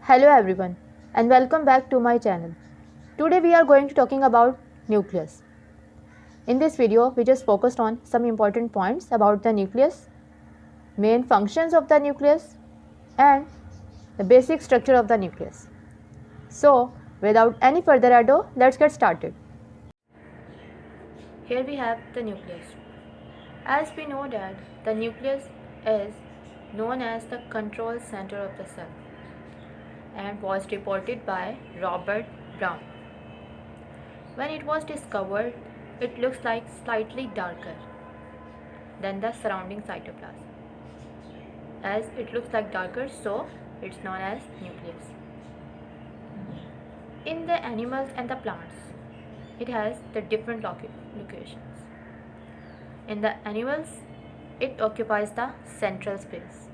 Hello everyone and welcome back to my channel. Today we are going to talking about nucleus. In this video we just focused on some important points about the nucleus, main functions of the nucleus and the basic structure of the nucleus. So without any further ado, let's get started. Here we have the nucleus. As we know that the nucleus is known as the control center of the cell and was reported by Robert Brown. When it was discovered, it looks like slightly darker than the surrounding cytoplasm. As it looks like darker, so it's known as nucleus. In the animals and the plants, it has the different locations. In the animals, it occupies the central space,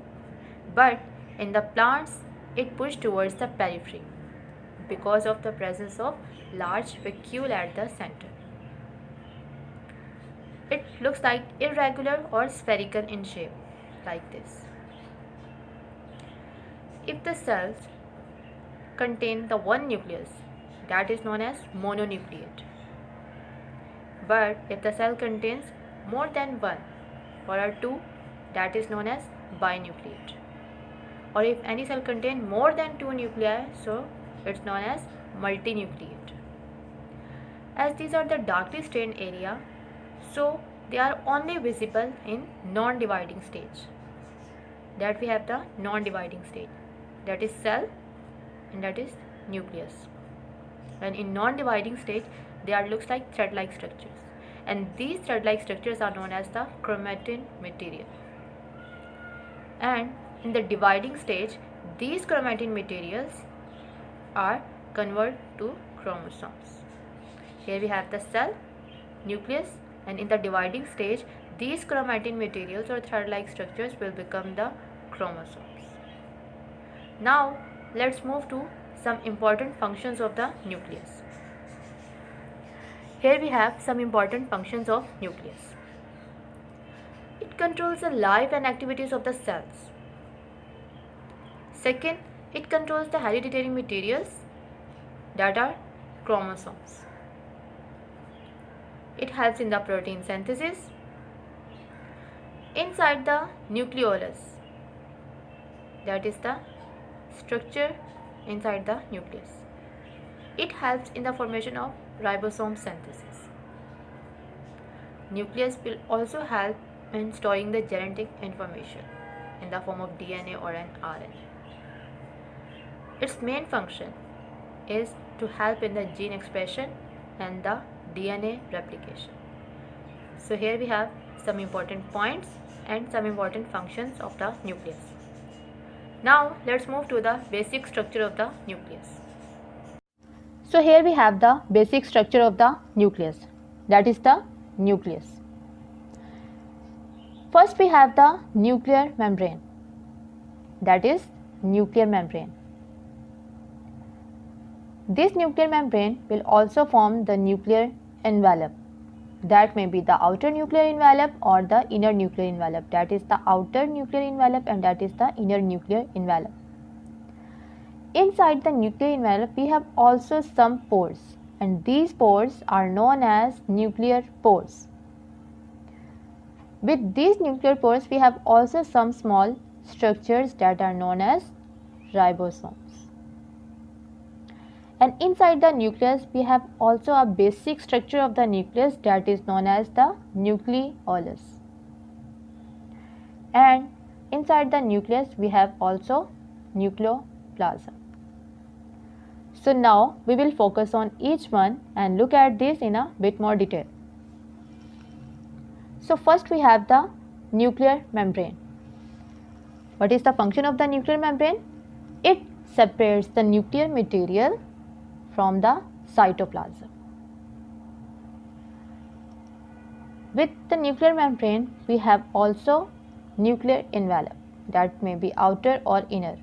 but in the plants, it pushes towards the periphery because of the presence of large vacuole at the center. It looks like irregular or spherical in shape, like this. If the cells contain the one nucleus, that is known as mononucleate. But if the cell contains more than one or two, that is known as binucleate. Or if any cell contains more than two nuclei, so it's known as multinucleate. As these are the darkly stained area, so they are only visible in non-dividing stage. That we have the non-dividing stage, that is cell and that is nucleus. And in non-dividing stage, they are looks like thread-like structures, and these thread-like structures are known as the chromatin material. And in the dividing stage, these chromatin materials are converted to chromosomes. Here we have the cell, nucleus, and in the dividing stage, these chromatin materials or thread-like structures will become the chromosomes. Now, let's move to some important functions of the nucleus. Here we have some important functions of nucleus. It controls the life and activities of the cells. Second, it controls the hereditary materials that are chromosomes. It helps in the protein synthesis. Inside the nucleolus, that is the structure inside the nucleus, it helps in the formation of ribosome synthesis. Nucleus will also help in storing the genetic information in the form of DNA or an RNA. Its main function is to help in the gene expression and the DNA replication. So here we have some important points and some important functions of the nucleus. Now let's move to the basic structure of the nucleus. So here we have the basic structure of the nucleus, that is the nucleus. First we have the nuclear membrane, that is nuclear membrane. This nuclear membrane will also form the nuclear envelope. That may be the outer nuclear envelope or the inner nuclear envelope. That is the outer nuclear envelope and that is the inner nuclear envelope. Inside the nuclear envelope, we have also some pores, and these pores are known as nuclear pores. With these nuclear pores, we have also some small structures that are known as ribosomes. And inside the nucleus, we have also a basic structure of the nucleus that is known as the nucleolus. And inside the nucleus, we have also nucleoplasm. So now we will focus on each one and look at this in a bit more detail. So first we have the nuclear membrane. What is the function of the nuclear membrane? It separates the nuclear material from the cytoplasm. With the nuclear membrane, we have also nuclear envelope, that may be outer or inner.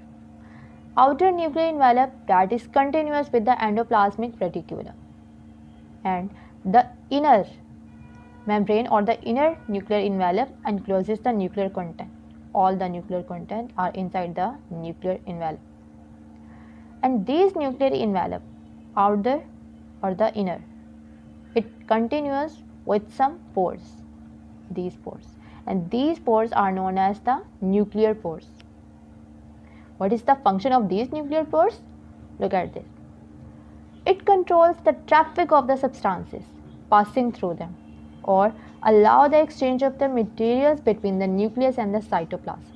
Outer nuclear envelope, that is continuous with the endoplasmic reticulum, and the inner membrane or the inner nuclear envelope encloses the nuclear content. All the nuclear content are inside the nuclear envelope. and these nuclei envelop outer or the inner. It continues with some pores, these pores, and these pores are known as the nuclear pores. What is the function of these nuclear pores? Look at this. It controls the traffic of the substances passing through them, or allow the exchange of the materials between the nucleus and the cytoplasm.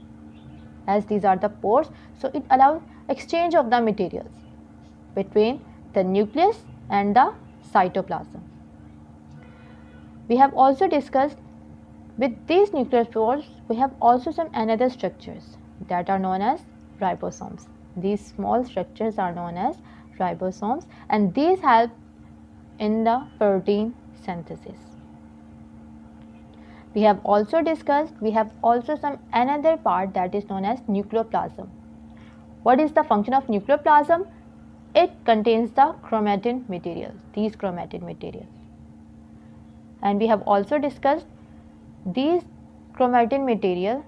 As these are the pores, so it allows exchange of the materials between the nucleus and the cytoplasm. We have also discussed with these nuclear pores, we have also some another structures that are known as ribosomes. These small structures are known as ribosomes, and these help in the protein synthesis. We have also discussed, we have also some another part that is known as nucleoplasm. What is the function of nucleoplasm? It contains the chromatin materials, these chromatin materials. And we have also discussed these chromatin material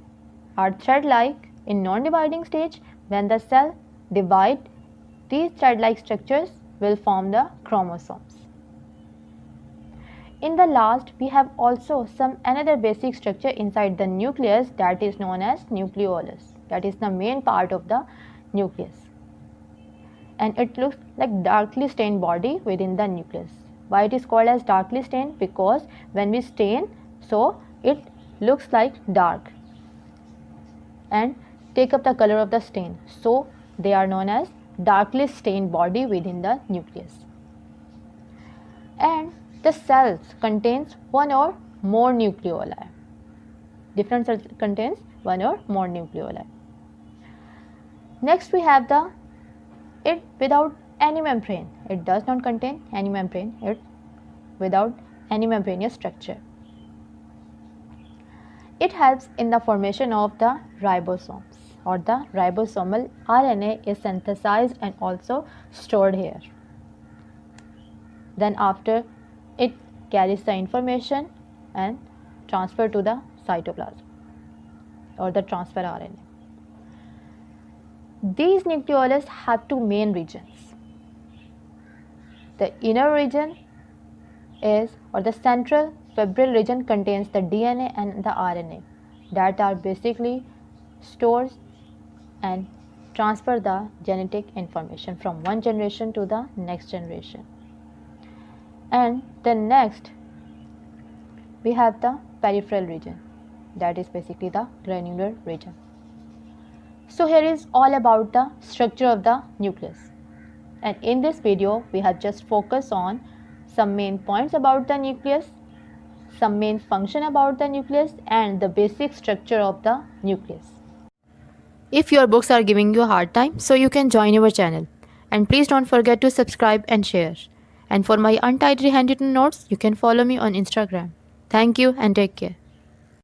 are thread-like in non-dividing stage. When the cell divides, these thread-like structures will form the chromosomes. In the last, we have also some another basic structure inside the nucleus that is known as nucleolus. That is the main part of the nucleus. And it looks like darkly stained body within the nucleus. Why it is called as darkly stained? Because when we stain, so it looks like dark and take up the color of the stain. So they are known as darkly stained body within the nucleus. And the cells contains one or more nucleoli. Different cells contains one or more nucleoli. Next we have it without any membrane. It does not contain any membrane. It without any membranous structure. It helps in the formation of the ribosomes, or the ribosomal RNA is synthesized and also stored here. Then after it carries the information and transfer to the cytoplasm or the transfer RNA. These nucleolus have two main regions. The inner region is, or the central fibril region contains the DNA and the RNA that are basically stores and transfer the genetic information from one generation to the next generation. And then next we have the peripheral region, that is basically the granular region. So here is all about the structure of the nucleus, and in this video we have just focused on some main points about the nucleus, some main function about the nucleus, and the basic structure of the nucleus. If your books are giving you a hard time, so you can join our channel, and please don't forget to subscribe and share. And for my untidy handwritten notes, you can follow me on Instagram. Thank you and take care.